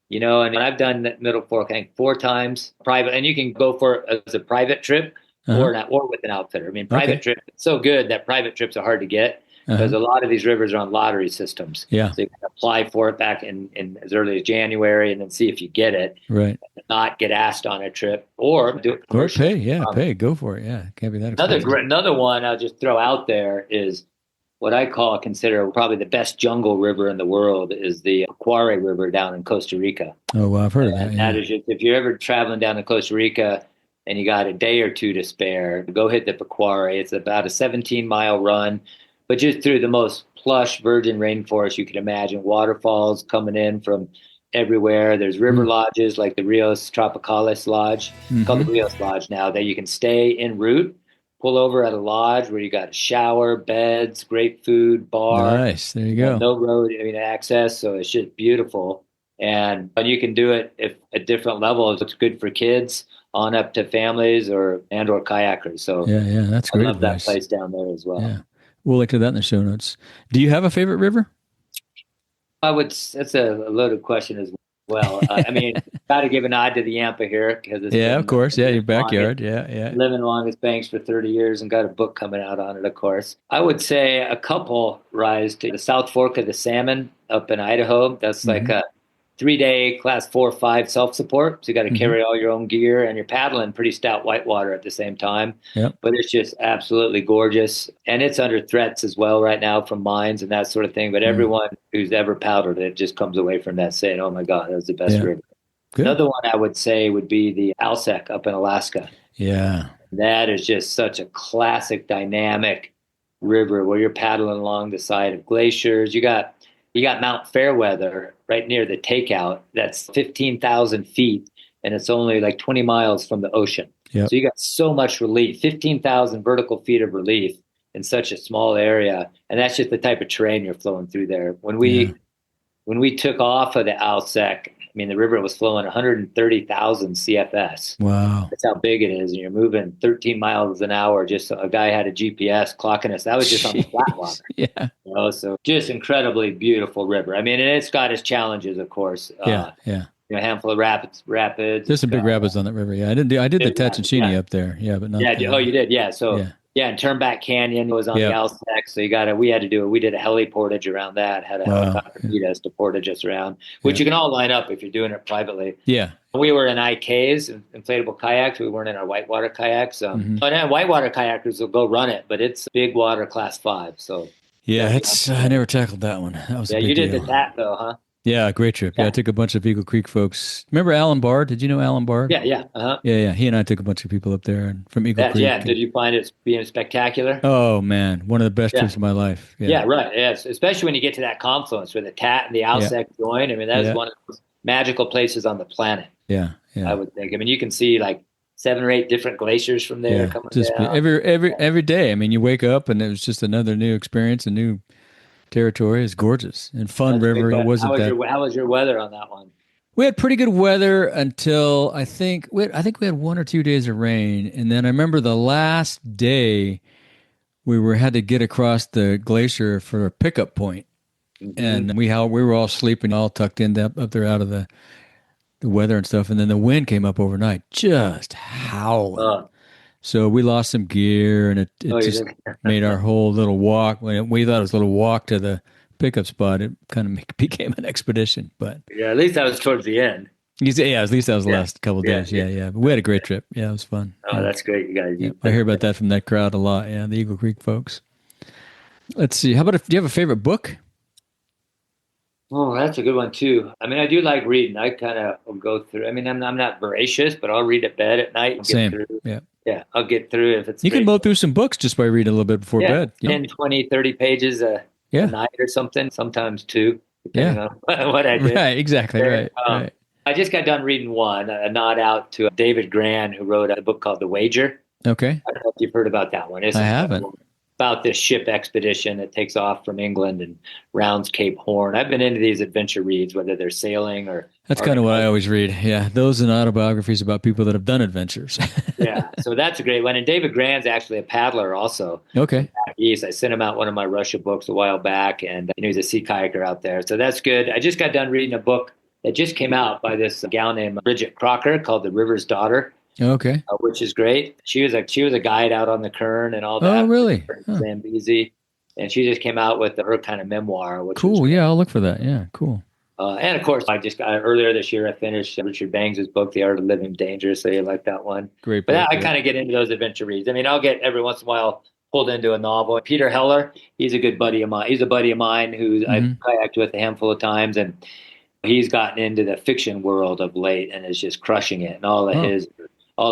and I've done that Middle Fork, I think, 4 times private, and you can go for it as a private trip or with an outfitter. I mean, private trip, it's so good that private trips are hard to get. Because a lot of these rivers are on lottery systems. Yeah. So you can apply for it back in as early as January and then see if you get it. Right. And not get asked on a trip or do it commercially. Or pay. Go for it. Yeah. It can't be that expensive. Another one I'll just throw out there is what I consider probably the best jungle river in the world is the Aquare River down in Costa Rica. Oh, well, I've heard of that. And that is just, if you're ever traveling down to Costa Rica and you got a day or two to spare, go hit the Aquare. It's about a 17-mile run, but just through the most plush virgin rainforest you could imagine, waterfalls coming in from everywhere. There's river lodges like the Rios Tropicalis Lodge, called the Rios Lodge now, that you can stay en route pull over at a lodge where you got a shower, beds, great food, bar. Nice. There you go. No road, access. So it's just beautiful. And you can do it at different levels. It's good for kids on up to families or kayakers. So yeah, that's great. I love that place down there as well. Yeah. We'll link to that in the show notes. Do you have a favorite river? That's a loaded question as well. Got to give a nod to the Yampa here because it's of course. Yeah, your backyard. Yeah. Living along its banks for 30 years and got a book coming out on it, of course. I would say a couple rise to the South Fork of the Salmon up in Idaho. That's like a 3-day class 4 or 5 self-support. So you got to carry all your own gear and you're paddling pretty stout whitewater at the same time. Yep. But it's just absolutely gorgeous. And it's under threats as well right now from mines and that sort of thing. But everyone who's ever paddled it just comes away from that saying, oh my God, that was the best river. Good. Another one I would say would be the Alsek up in Alaska. Yeah. That is just such a classic dynamic river where you're paddling along the side of glaciers. You got Mount Fairweather right near the takeout. That's 15,000 feet, and it's only like 20 miles from the ocean. Yep. So you got so much relief, 15,000 vertical feet of relief in such a small area. And that's just the type of terrain you're flowing through there. When we took off of the Alsek, the river was flowing 130,000 CFS. Wow. That's how big it is. And you're moving 13 miles an hour. Just a guy had a GPS clocking us. That was just on the flat water. Yeah. So just incredibly beautiful river. And it's got its challenges, of course. Yeah. A handful of rapids. There's some big rapids on that river. Yeah. I did the Tatshenshini up there. Yeah, but not. Yeah. Oh, you did. Yeah. So. Yeah, and Turnback Canyon was on the Alsek, so we did a heli portage around that, had a helicopter meet us to portage us around, which you can all line up if you're doing it privately. Yeah. We were in IKs, inflatable kayaks. We weren't in our whitewater kayaks. And whitewater kayakers will go run it, but it's big water class 5. So yeah, I never tackled that one. That was a big did deal. the TAT though, huh? Yeah, great trip. Yeah, I took a bunch of Eagle Creek folks. Remember Alan Bard? Did you know Alan Bard? Yeah. Yeah. He and I took a bunch of people up there from Eagle Creek. Yeah. Did you find it being spectacular? Oh man, one of the best trips of my life. Yeah, right. Yes, especially when you get to that confluence where the TAT and the Alsek join. That is one of the most magical places on the planet. Yeah. I would think. You can see like 7 or 8 different glaciers from there coming down. Every day. You wake up and it was just another new experience, a new territory. Is gorgeous and fun river. It wasn't how was your weather on that one? We had pretty good weather until I think we had 1 or 2 days of rain, and then I remember the last day we had to get across the glacier for a pickup point, and we were all sleeping, all tucked in up there out of the weather and stuff, and then the wind came up overnight, just howling. So we lost some gear, and it just made our whole little walk. When we thought it was a little walk to the pickup spot, it kind of became an expedition. But at least that was towards the end. At least that was the last couple of days. Yeah. But we had a great trip. Yeah, it was fun. Oh, that's great, you guys. Yeah, I hear about that from that crowd a lot. Yeah, the Eagle Creek folks. Let's see. How about do you have a favorite book? Oh, that's a good one too. I do like reading. I kind of will go through. I'm not voracious, but I'll read at bed at night. And Same. Get through. Yeah. Yeah, I'll get through it if it's. You can blow through some books just by reading a little bit before bed. 10, 20, 30 pages a night or something. Sometimes 2, depending on what I do. Right, exactly. Right. I just got done reading one, a nod out to David Gran, who wrote a book called The Wager. Okay. I don't know if you've heard about that one. I haven't. About this ship expedition that takes off from England and rounds Cape Horn. I've been into these adventure reads, whether they're sailing or... That's kind of what I always read. Yeah, those and autobiographies about people that have done adventures. Yeah, so that's a great one. And David Gran's actually a paddler also. Okay. Back east. I sent him out one of my Russia books a while back, and he's a sea kayaker out there. So that's good. I just got done reading a book that just came out by this gal named Bridget Crocker called The River's Daughter. Okay. Which is great. She was a guide out on the Kern and all that. Oh, really? Zambezi. And she just came out with her kind of memoir. Which cool. Yeah, I'll look for that. Yeah, cool. And of course, I just got earlier this year, I finished Richard Bangs' book, The Art of Living Dangerous. So you like that one. Great book. But I kind of get into those adventure reads. I'll get every once in a while pulled into a novel. Peter Heller, he's a good buddy of mine. He's a buddy of mine who I've kayaked with a handful of times. And he's gotten into the fiction world of late and is just crushing it. And all of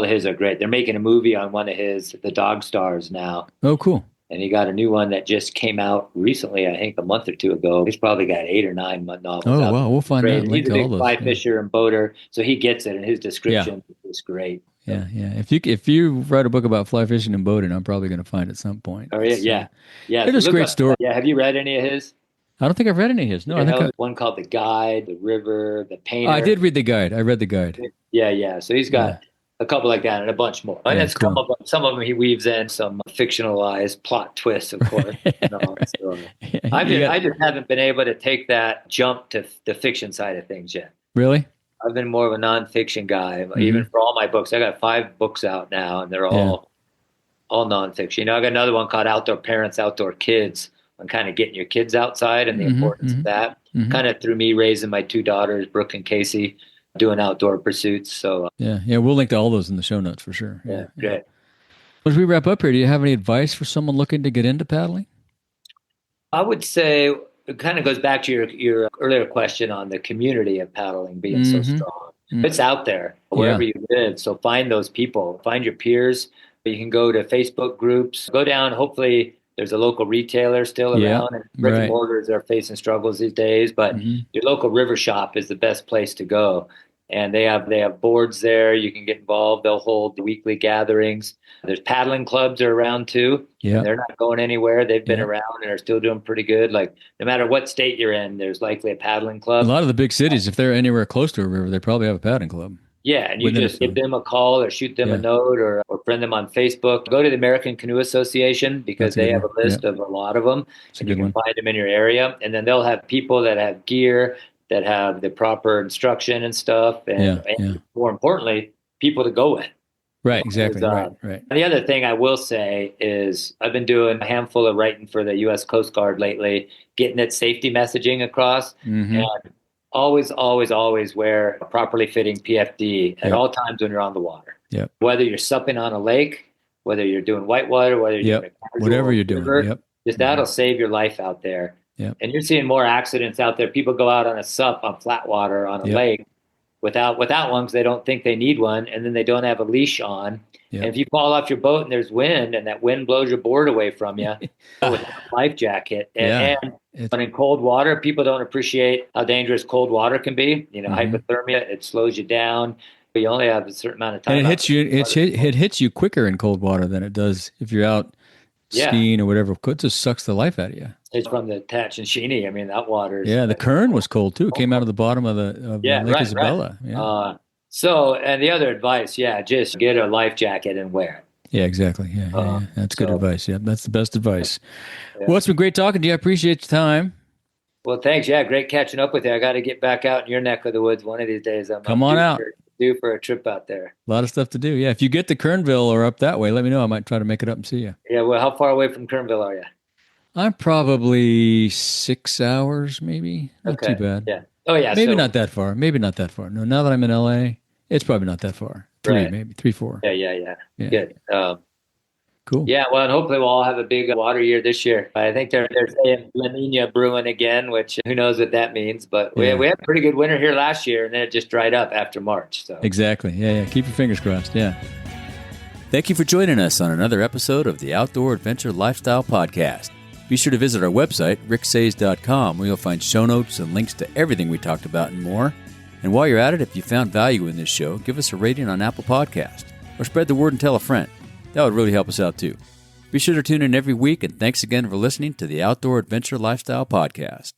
his are great. They're making a movie on one of his, The Dog Stars, now. Oh, cool. And he got a new one that just came out recently, I think a month or 2 ago. He's probably got 8 or 9 novels out. Oh, wow. We'll find out. He's a big fly fisher and boater, so he gets it, and his description is great. Yeah. If you write a book about fly fishing and boating, I'm probably going to find it at some point. Oh yeah. It's a great story. Yeah, have you read any of his? I don't think I've read any of his. No, I think one called The Guide, The River, The Painter. I did read The Guide. I read The Guide. Yeah. So he's got a couple like that and a bunch more. And it's cool. Some of them he weaves in some fictionalized plot twists, of course. I just haven't been able to take that jump to the fiction side of things yet. Really? I've been more of a nonfiction guy, even for all my books. I got 5 books out now, and they're all nonfiction. I got another one called Outdoor Parents, Outdoor Kids, on kind of getting your kids outside and the importance of that. Kind of through me raising my 2 daughters, Brooke and Casey, doing outdoor pursuits. So yeah, we'll link to all those in the show notes for sure. Yeah, great. As we wrap up here, do you have any advice for someone looking to get into paddling? I would say it kind of goes back to your earlier question on the community of paddling being so strong. It's out there wherever you live. So find those people, find your peers. You can go to Facebook groups, go down. Hopefully there's a local retailer still around, and brick and mortars are facing struggles these days, but your local river shop is the best place to go. And they have boards there. You can get involved. They'll hold weekly gatherings. There's paddling clubs are around too. Yeah. They're not going anywhere. They've been around and are still doing pretty good. Like no matter what state you're in, there's likely a paddling club. A lot of the big cities, if they're anywhere close to a river, they probably have a paddling club. Yeah, and you just give them a call or shoot them a note or friend them on Facebook. Go to the American Canoe Association because they have a list of a lot of them. And you can find them in your area. And then they'll have people that have gear, that have the proper instruction and stuff. And more importantly, people to go with. Right, exactly. Right. And the other thing I will say is I've been doing a handful of writing for the U.S. Coast Guard lately, getting that safety messaging across. And always wear a properly fitting PFD at all times when you're on the water. Yep. Whether you're supping on a lake, whether you're doing whitewater, whether you're doing whatever you're doing, just that'll save your life out there. Yep. And you're seeing more accidents out there. People go out on a sup on flat water on a lake without one because they don't think they need one, and then they don't have a leash on. Yep. And if you fall off your boat and there's wind and that wind blows your board away from you with a life jacket. And in cold water, people don't appreciate how dangerous cold water can be. Hypothermia, it slows you down. But you only have a certain amount of time. And it hits you quicker in cold water than it does if you're out skiing or whatever. It just sucks the life out of you. It's from the Tatch and Sheeny. I mean, that water is... Yeah, the Kern was cold too. It came out of the bottom of Lake Isabella. Right. Yeah. And the other advice, just get a life jacket and wear it. Yeah, exactly. Yeah. That's good advice. Yeah, that's the best advice. Yeah. Well, it's been great talking to you. I appreciate your time. Well, thanks. Yeah, great catching up with you. I got to get back out in your neck of the woods one of these days. Come on out. Due for a trip out there. A lot of stuff to do. Yeah, if you get to Kernville or up that way, let me know. I might try to make it up and see you. Yeah, well, how far away from Kernville are you? I'm probably 6 hours, maybe. Not too bad. Yeah. Oh, yeah. Maybe not that far. No, now that I'm in LA, it's probably not that far. 3, 4. Yeah. Good. Cool. Yeah, well, and hopefully we'll all have a big water year this year. I think they're saying La Nina brewing again, which who knows what that means. But we had a pretty good winter here last year, and then it just dried up after March. So exactly. Yeah. Keep your fingers crossed. Yeah. Thank you for joining us on another episode of the Outdoor Adventure Lifestyle Podcast. Be sure to visit our website, ricksays.com, where you'll find show notes and links to everything we talked about and more. And while you're at it, if you found value in this show, give us a rating on Apple Podcast or spread the word and tell a friend. That would really help us out too. Be sure to tune in every week, and thanks again for listening to the Outdoor Adventure Lifestyle Podcast.